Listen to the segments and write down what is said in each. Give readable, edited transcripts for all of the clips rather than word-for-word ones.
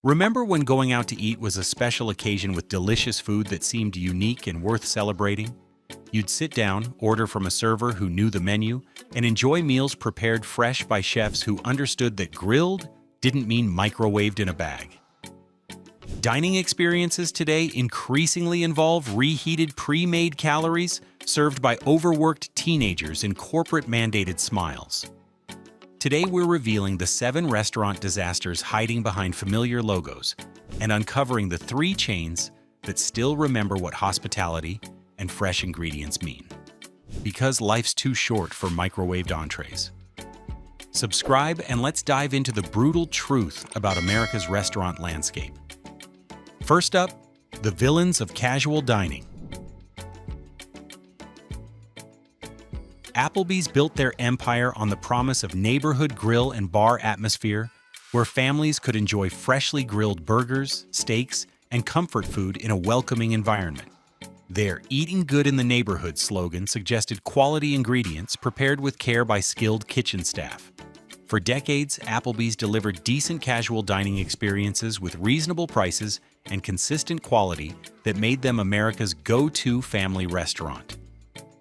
Remember when going out to eat was a special occasion with delicious food that seemed unique and worth celebrating? You'd sit down, order from a server who knew the menu, and enjoy meals prepared fresh by chefs who understood that grilled didn't mean microwaved in a bag. Dining experiences today increasingly involve reheated pre-made calories served by overworked teenagers in corporate-mandated smiles. Today we're revealing the 7 restaurant disasters hiding behind familiar logos and uncovering the 3 chains that still remember what hospitality and fresh ingredients mean. Because life's too short for microwaved entrees. Subscribe and let's dive into the brutal truth about America's restaurant landscape. First up, the villains of casual dining. Applebee's built their empire on the promise of neighborhood grill and bar atmosphere where families could enjoy freshly grilled burgers, steaks, and comfort food in a welcoming environment. Their "Eating Good in the Neighborhood" slogan suggested quality ingredients prepared with care by skilled kitchen staff. For decades, Applebee's delivered decent casual dining experiences with reasonable prices and consistent quality that made them America's go-to family restaurant.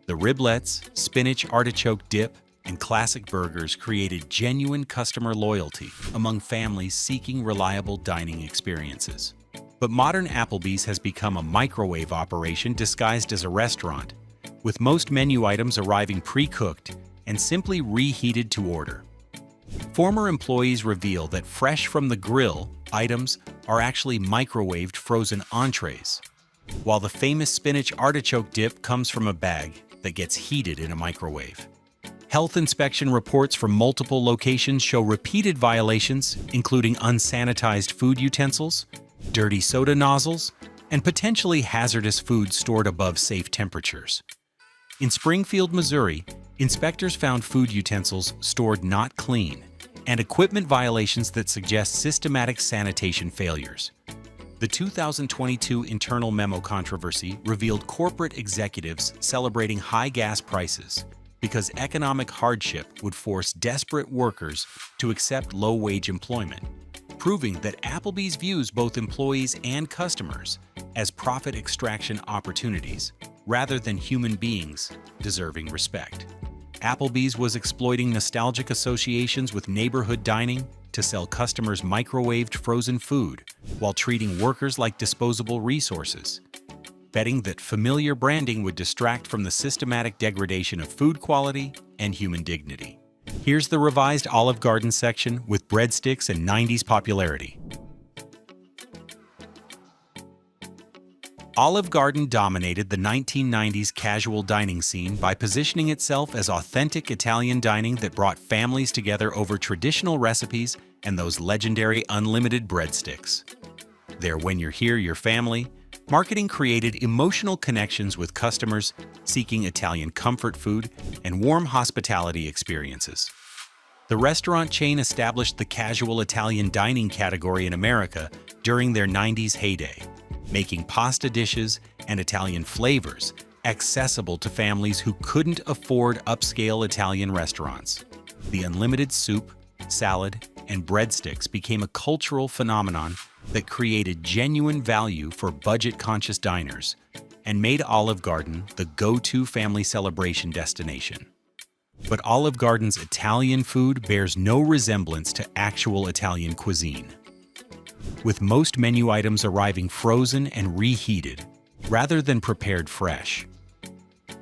The riblets, spinach artichoke dip, and classic burgers created genuine customer loyalty among families seeking reliable dining experiences. But modern Applebee's has become a microwave operation disguised as a restaurant, with most menu items arriving pre-cooked and simply reheated to order. Former employees reveal that fresh from the grill items are actually microwaved frozen entrees, while the famous spinach artichoke dip comes from a bag that gets heated in a microwave. Health inspection reports from multiple locations show repeated violations, including unsanitized food utensils, dirty soda nozzles, and potentially hazardous food stored above safe temperatures. In Springfield, Missouri, inspectors found food utensils stored not clean and equipment violations that suggest systematic sanitation failures. The 2022 internal memo controversy revealed corporate executives celebrating high gas prices because economic hardship would force desperate workers to accept low-wage employment, proving that Applebee's views both employees and customers as profit extraction opportunities rather than human beings deserving respect. Applebee's was exploiting nostalgic associations with neighborhood dining to sell customers microwaved frozen food while treating workers like disposable resources, betting that familiar branding would distract from the systematic degradation of food quality and human dignity. Here's the revised Olive Garden section with breadsticks and 90s popularity. Olive Garden dominated the 1990s casual dining scene by positioning itself as authentic Italian dining that brought families together over traditional recipes and those legendary unlimited breadsticks. Their "When You're Here, Your Family" marketing created emotional connections with customers seeking Italian comfort food and warm hospitality experiences. The restaurant chain established the casual Italian dining category in America during their 90s heyday, making pasta dishes and Italian flavors accessible to families who couldn't afford upscale Italian restaurants. The unlimited soup, salad, and breadsticks became a cultural phenomenon that created genuine value for budget-conscious diners and made Olive Garden the go-to family celebration destination. But Olive Garden's Italian food bears no resemblance to actual Italian cuisine, with most menu items arriving frozen and reheated, rather than prepared fresh.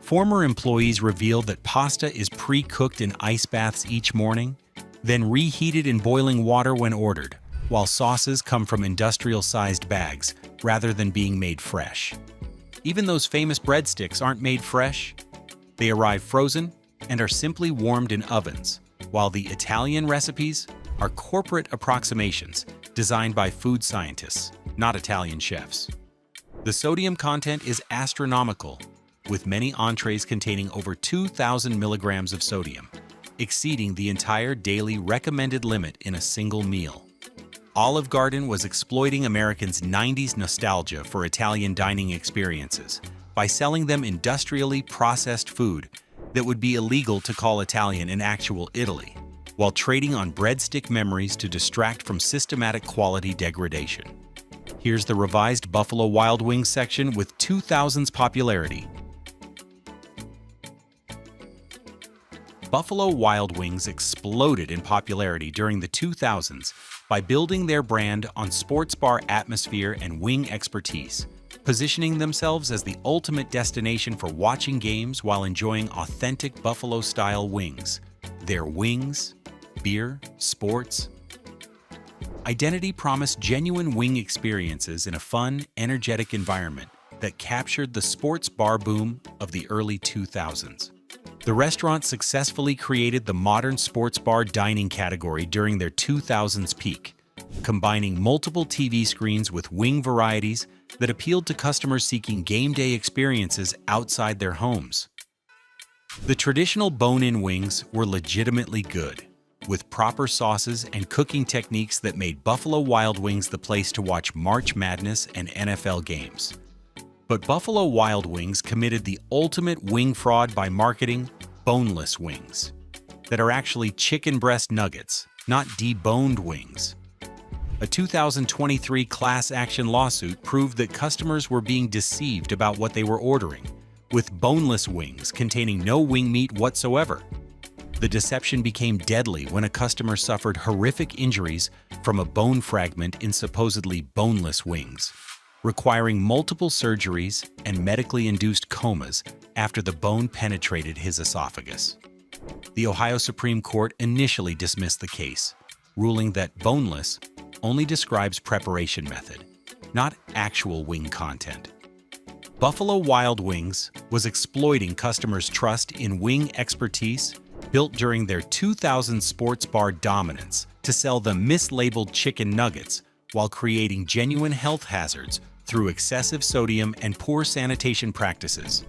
Former employees reveal that pasta is pre-cooked in ice baths each morning, then reheated in boiling water when ordered, while sauces come from industrial-sized bags rather than being made fresh. Even those famous breadsticks aren't made fresh. They arrive frozen and are simply warmed in ovens, while the Italian recipes are corporate approximations designed by food scientists, not Italian chefs. The sodium content is astronomical, with many entrees containing over 2,000 milligrams of sodium, exceeding the entire daily recommended limit in a single meal. Olive Garden was exploiting Americans' 90s nostalgia for Italian dining experiences by selling them industrially processed food that would be illegal to call Italian in actual Italy. while trading on breadstick memories to distract from systematic quality degradation. Here's the revised Buffalo Wild Wings section with 2000's popularity. Buffalo Wild Wings exploded in popularity during the 2000s by building their brand on sports bar atmosphere and wing expertise, positioning themselves as the ultimate destination for watching games while enjoying authentic Buffalo-style wings. Their wings, beer, sports. Identity promised genuine wing experiences in a fun, energetic environment that captured the sports bar boom of the early 2000s. The restaurant successfully created the modern sports bar dining category during their 2000s peak, combining multiple TV screens with wing varieties that appealed to customers seeking game day experiences outside their homes. The traditional bone-in wings were legitimately good, with proper sauces and cooking techniques that made Buffalo Wild Wings the place to watch March Madness and NFL games. But Buffalo Wild Wings committed the ultimate wing fraud by marketing boneless wings that are actually chicken breast nuggets, not deboned wings. A 2023 class action lawsuit proved that customers were being deceived about what they were ordering, with boneless wings containing no wing meat whatsoever. The deception became deadly when a customer suffered horrific injuries from a bone fragment in supposedly boneless wings, requiring multiple surgeries and medically induced comas after the bone penetrated his esophagus. The Ohio Supreme Court initially dismissed the case, ruling that boneless only describes preparation method, not actual wing content. Buffalo Wild Wings was exploiting customers' trust in wing expertise built during their 2000 sports bar dominance to sell them mislabeled chicken nuggets while creating genuine health hazards through excessive sodium and poor sanitation practices.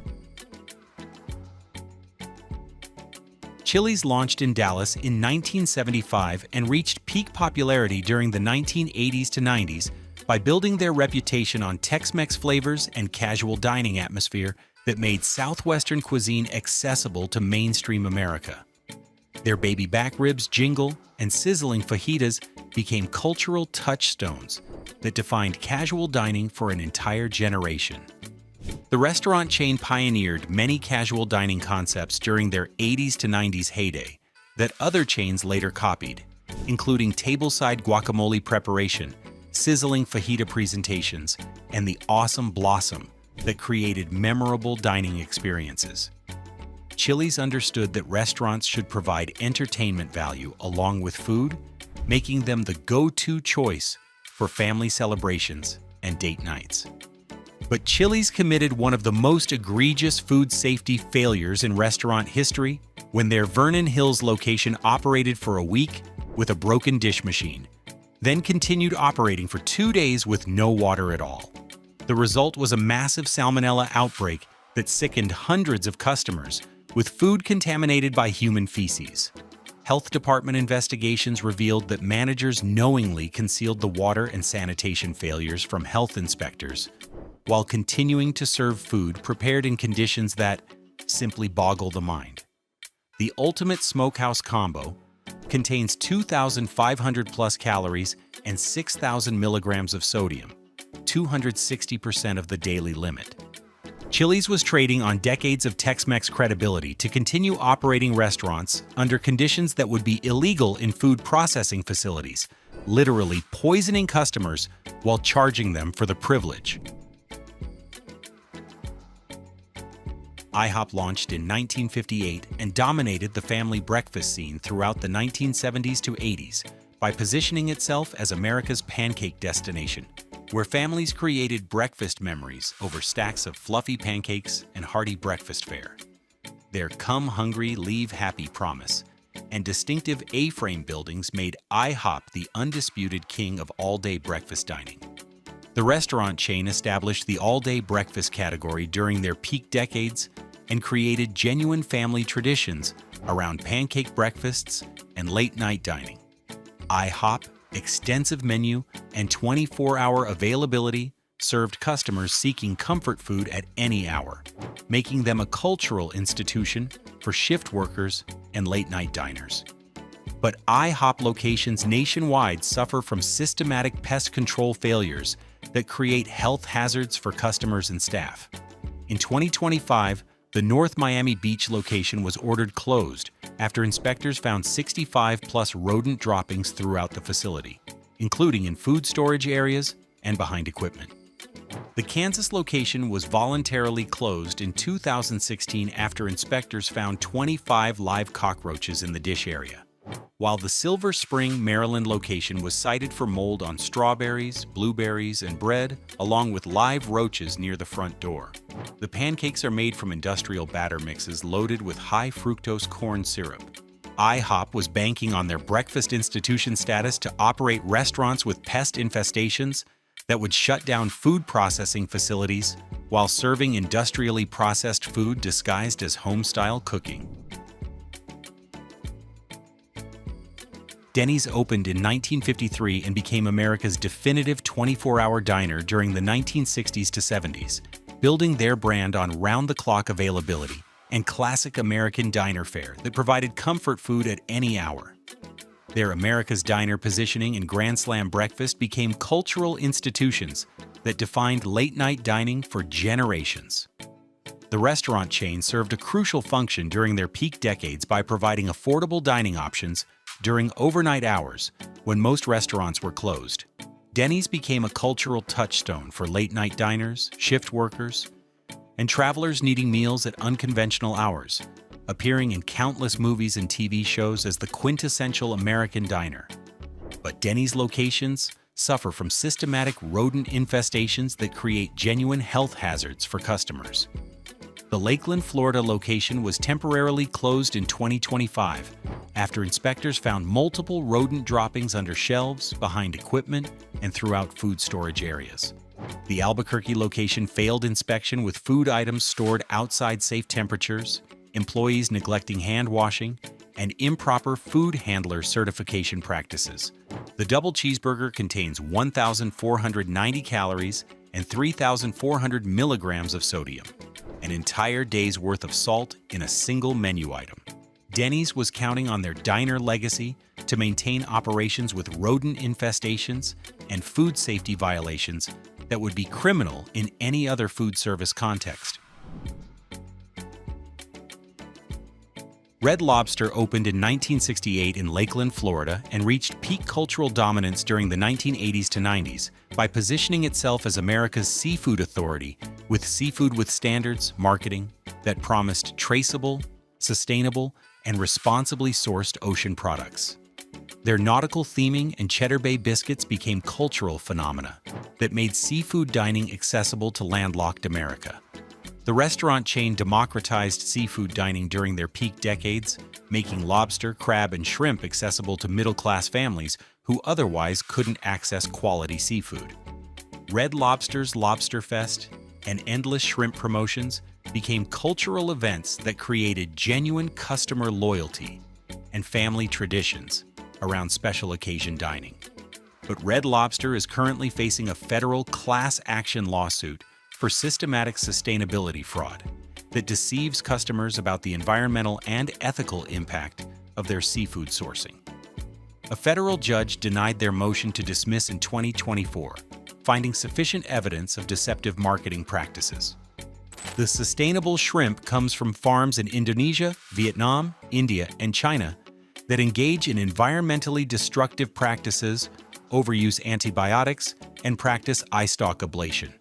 Chili's launched in Dallas in 1975 and reached peak popularity during the 1980s to 90s by building their reputation on Tex-Mex flavors and casual dining atmosphere that made Southwestern cuisine accessible to mainstream America. Their baby back ribs jingle and sizzling fajitas became cultural touchstones that defined casual dining for an entire generation. The restaurant chain pioneered many casual dining concepts during their 80s to 90s heyday that other chains later copied, including tableside guacamole preparation, sizzling fajita presentations, and the awesome Blossom that created memorable dining experiences. Chili's understood that restaurants should provide entertainment value along with food, making them the go-to choice for family celebrations and date nights. But Chili's committed one of the most egregious food safety failures in restaurant history when their Vernon Hills location operated for a week with a broken dish machine, then continued operating for 2 days with no water at all. The result was a massive salmonella outbreak that sickened hundreds of customers, with food contaminated by human feces. Health department investigations revealed that managers knowingly concealed the water and sanitation failures from health inspectors, while continuing to serve food prepared in conditions that simply boggle the mind. The Ultimate Smokehouse Combo contains 2,500 plus calories and 6,000 milligrams of sodium, 260% of the daily limit. Chili's was trading on decades of Tex-Mex credibility to continue operating restaurants under conditions that would be illegal in food processing facilities, literally poisoning customers while charging them for the privilege. IHOP launched in 1958 and dominated the family breakfast scene throughout the 1970s to 80s by positioning itself as America's pancake destination, where families created breakfast memories over stacks of fluffy pancakes and hearty breakfast fare. Their "come hungry, leave happy" promise and distinctive A-frame buildings made IHOP the undisputed king of all-day breakfast dining. The restaurant chain established the all-day breakfast category during their peak decades and created genuine family traditions around pancake breakfasts and late-night dining. IHOP, extensive menu, and 24-hour availability served customers seeking comfort food at any hour, making them a cultural institution for shift workers and late-night diners. But IHOP locations nationwide suffer from systematic pest control failures that create health hazards for customers and staff. In 2025, the North Miami Beach location was ordered closed after inspectors found 65-plus rodent droppings throughout the facility, including in food storage areas and behind equipment. The Kansas location was voluntarily closed in 2016 after inspectors found 25 live cockroaches in the dish area, while the Silver Spring, Maryland location was cited for mold on strawberries, blueberries, and bread, along with live roaches near the front door. The pancakes are made from industrial batter mixes loaded with high-fructose corn syrup. IHOP was banking on their breakfast institution status to operate restaurants with pest infestations that would shut down food processing facilities while serving industrially processed food disguised as home-style cooking. Denny's opened in 1953 and became America's definitive 24-hour diner during the 1960s to 70s, building their brand on round-the-clock availability and classic American diner fare that provided comfort food at any hour. Their America's Diner positioning and Grand Slam breakfast became cultural institutions that defined late-night dining for generations. The restaurant chain served a crucial function during their peak decades by providing affordable dining options during overnight hours when most restaurants were closed. Denny's became a cultural touchstone for late-night diners, shift workers, and travelers needing meals at unconventional hours, appearing in countless movies and TV shows as the quintessential American diner. But Denny's locations suffer from systematic rodent infestations that create genuine health hazards for customers. The Lakeland, Florida location was temporarily closed in 2025 after inspectors found multiple rodent droppings under shelves, behind equipment, and throughout food storage areas. The Albuquerque location failed inspection with food items stored outside safe temperatures, employees neglecting hand washing, and improper food handler certification practices. The double cheeseburger contains 1,490 calories and 3,400 milligrams of sodium, an entire day's worth of salt in a single menu item. Denny's was counting on their diner legacy to maintain operations with rodent infestations and food safety violations that would be criminal in any other food service context. Red Lobster opened in 1968 in Lakeland, Florida, and reached peak cultural dominance during the 1980s to 90s by positioning itself as America's seafood authority with seafood with standards marketing that promised traceable, sustainable, and responsibly sourced ocean products. Their nautical theming and Cheddar Bay biscuits became cultural phenomena that made seafood dining accessible to landlocked America. The restaurant chain democratized seafood dining during their peak decades, making lobster, crab, and shrimp accessible to middle-class families who otherwise couldn't access quality seafood. Red Lobster's Lobster Fest and endless shrimp promotions became cultural events that created genuine customer loyalty and family traditions around special occasion dining. But Red Lobster is currently facing a federal class action lawsuit for systematic sustainability fraud that deceives customers about the environmental and ethical impact of their seafood sourcing. A federal judge denied their motion to dismiss in 2024, finding sufficient evidence of deceptive marketing practices. The sustainable shrimp comes from farms in Indonesia, Vietnam, India, and China that engage in environmentally destructive practices, overuse antibiotics, and practice eye stalk ablation,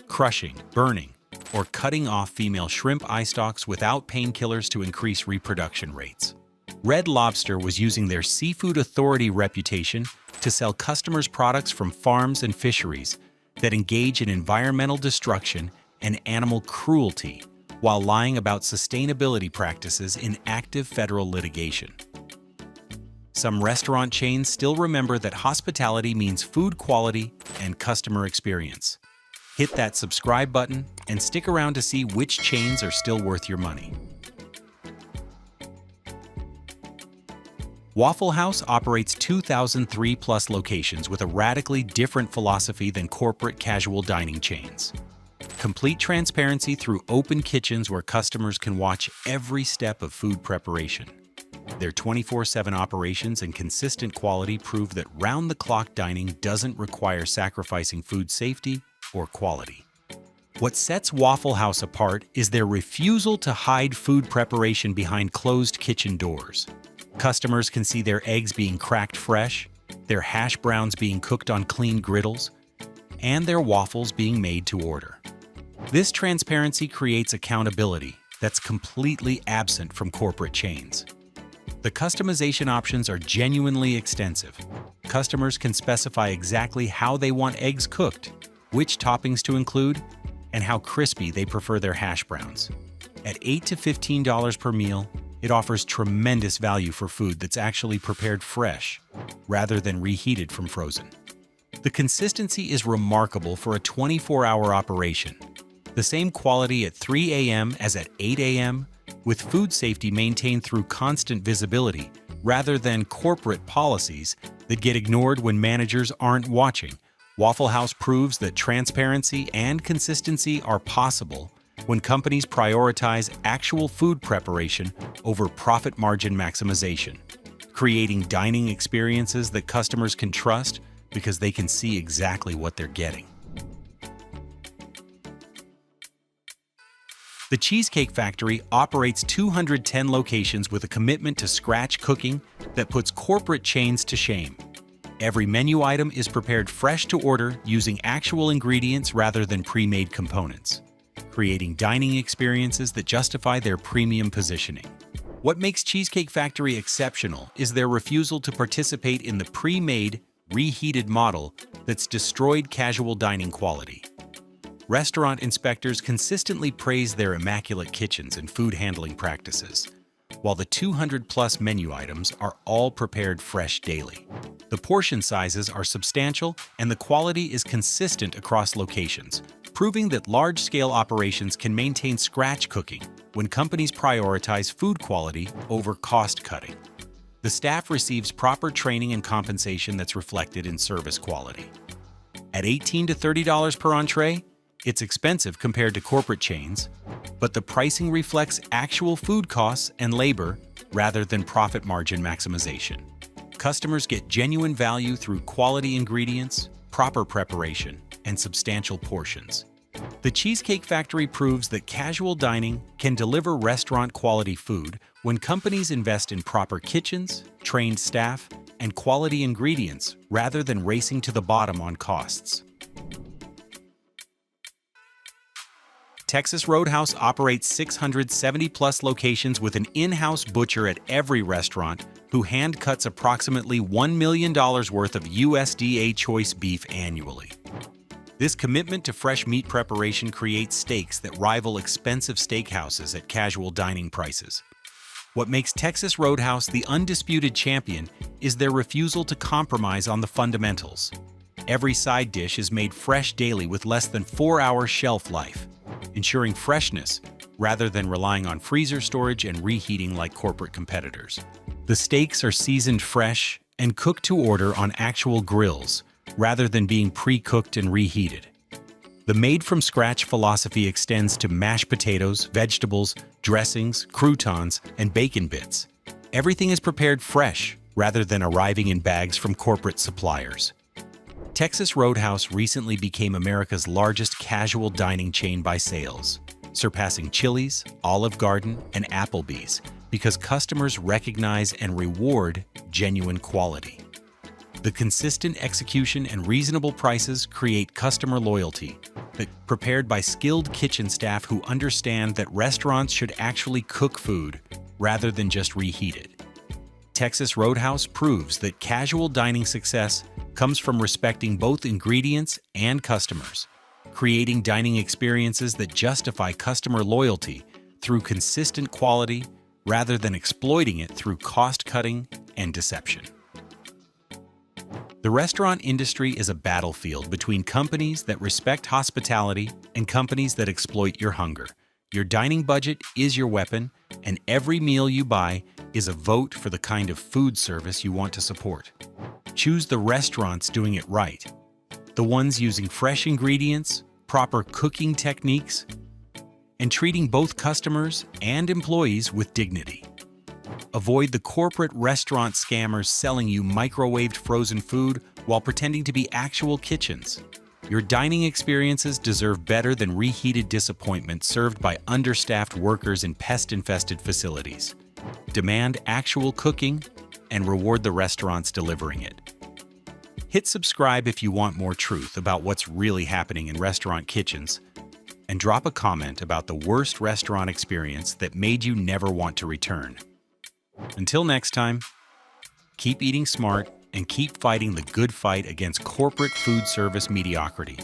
crushing, burning, or cutting off female shrimp eye stalks without painkillers to increase reproduction rates. Red Lobster was using their seafood authority reputation to sell customers products from farms and fisheries that engage in environmental destruction and animal cruelty while lying about sustainability practices in active federal litigation. Some restaurant chains still remember that hospitality means food quality and customer experience. Hit that subscribe button and stick around to see which chains are still worth your money. Waffle House operates 2,003+ locations with a radically different philosophy than corporate casual dining chains. Complete transparency through open kitchens where customers can watch every step of food preparation. Their 24/7 operations and consistent quality prove that round-the-clock dining doesn't require sacrificing food safety or quality. What sets Waffle House apart is their refusal to hide food preparation behind closed kitchen doors. Customers can see their eggs being cracked fresh, their hash browns being cooked on clean griddles, and their waffles being made to order. This transparency creates accountability that's completely absent from corporate chains. The customization options are genuinely extensive. Customers can specify exactly how they want eggs cooked, which toppings to include, and how crispy they prefer their hash browns. At $8 to $15 per meal, it offers tremendous value for food that's actually prepared fresh, rather than reheated from frozen. The consistency is remarkable for a 24-hour operation. The same quality at 3 a.m. as at 8 a.m., with food safety maintained through constant visibility, rather than corporate policies that get ignored when managers aren't watching. Waffle House proves that transparency and consistency are possible when companies prioritize actual food preparation over profit margin maximization, creating dining experiences that customers can trust because they can see exactly what they're getting. The Cheesecake Factory operates 210 locations with a commitment to scratch cooking that puts corporate chains to shame. Every menu item is prepared fresh to order using actual ingredients rather than pre-made components, creating dining experiences that justify their premium positioning. What makes Cheesecake Factory exceptional is their refusal to participate in the pre-made, reheated model that's destroyed casual dining quality. Restaurant inspectors consistently praise their immaculate kitchens and food handling practices, while the 200-plus menu items are all prepared fresh daily. The portion sizes are substantial and the quality is consistent across locations, proving that large-scale operations can maintain scratch cooking when companies prioritize food quality over cost-cutting. The staff receives proper training and compensation that's reflected in service quality. At $18 to $30 per entree, it's expensive compared to corporate chains, but the pricing reflects actual food costs and labor rather than profit margin maximization. Customers get genuine value through quality ingredients, proper preparation, and substantial portions. The Cheesecake Factory proves that casual dining can deliver restaurant-quality food when companies invest in proper kitchens, trained staff, and quality ingredients rather than racing to the bottom on costs. Texas Roadhouse operates 670-plus locations with an in-house butcher at every restaurant who hand-cuts approximately $1 million worth of USDA choice beef annually. This commitment to fresh meat preparation creates steaks that rival expensive steakhouses at casual dining prices. What makes Texas Roadhouse the undisputed champion is their refusal to compromise on the fundamentals. Every side dish is made fresh daily with less than 4-hour shelf life, ensuring freshness rather than relying on freezer storage and reheating like corporate competitors. The steaks are seasoned fresh and cooked to order on actual grills rather than being pre-cooked and reheated. The made-from-scratch philosophy extends to mashed potatoes, vegetables, dressings, croutons, and bacon bits. Everything is prepared fresh rather than arriving in bags from corporate suppliers. Texas Roadhouse recently became America's largest casual dining chain by sales, surpassing Chili's, Olive Garden, and Applebee's because customers recognize and reward genuine quality. The consistent execution and reasonable prices create customer loyalty, prepared by skilled kitchen staff who understand that restaurants should actually cook food rather than just reheat it. Texas Roadhouse proves that casual dining success comes from respecting both ingredients and customers, creating dining experiences that justify customer loyalty through consistent quality rather than exploiting it through cost-cutting and deception. The restaurant industry is a battlefield between companies that respect hospitality and companies that exploit your hunger. Your dining budget is your weapon, and every meal you buy is a vote for the kind of food service you want to support. Choose the restaurants doing it right, the ones using fresh ingredients, proper cooking techniques, and treating both customers and employees with dignity. Avoid the corporate restaurant scammers selling you microwaved frozen food while pretending to be actual kitchens. Your dining experiences deserve better than reheated disappointment served by understaffed workers in pest-infested facilities. Demand actual cooking and reward the restaurants delivering it. Hit subscribe if you want more truth about what's really happening in restaurant kitchens, and drop a comment about the worst restaurant experience that made you never want to return. Until next time, keep eating smart and keep fighting the good fight against corporate food service mediocrity.